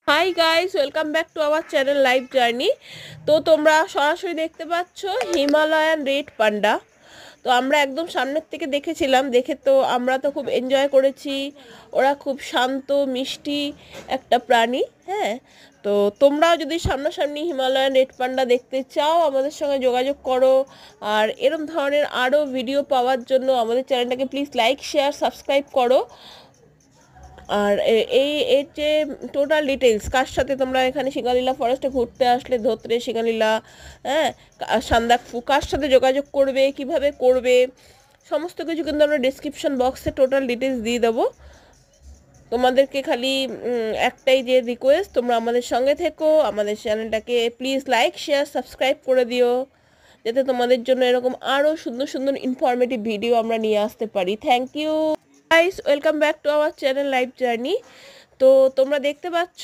Hi guys, welcome back to our channel live journey. তো তোমরা সরাসরি দেখতে পাচ্ছ হিমালয়ান রেড পান্ডা। তো আমরা একদম সামনের থেকে দেখেছিলাম, দেখে তো আমরা তো খুব এনজয় করেছি। ওরা খুব শান্ত মিষ্টি একটা প্রাণী। হ্যাঁ, তো তোমরাও যদি সামনাসামনি হিমালয়ান রেড পান্ডা দেখতে চাও আমাদের সঙ্গে যোগাযোগ করো। আর এরম ধরনের আরও ভিডিও পাওয়ার জন্য আমাদের চ্যানেলটাকে প্লিজ লাইক শেয়ার সাবস্ক্রাইব করো। আর এর যে টোটাল ডিটেলস, কার সাথে তোমরা এখানে সিঙ্গালীলা ফরেস্টে ঘুরতে আসলে, ধোত্রে সিঙ্গালীলা, হ্যাঁ, সান্দাকফু, কার সাথে যোগাযোগ করবে, কিভাবে করবে, সমস্ত কিছু কিন্তু আমরা ডিসক্রিপশন বক্সে টোটাল ডিটেলস দিয়ে দেবো। তোমাদেরকে খালি একটাই যে রিকোয়েস্ট, তোমরা আমাদের সঙ্গে থেকো, আমাদের চ্যানেলটাকে প্লিজ লাইক শেয়ার সাবস্ক্রাইব করে দিও, যাতে তোমাদের জন্য এরকম আরও সুন্দর সুন্দর ইনফরমেটিভ ভিডিও আমরা নিয়ে আসতে পারি। Thank you guys, welcome back to our channel live journey. তো তোমরা দেখতে পাচ্ছ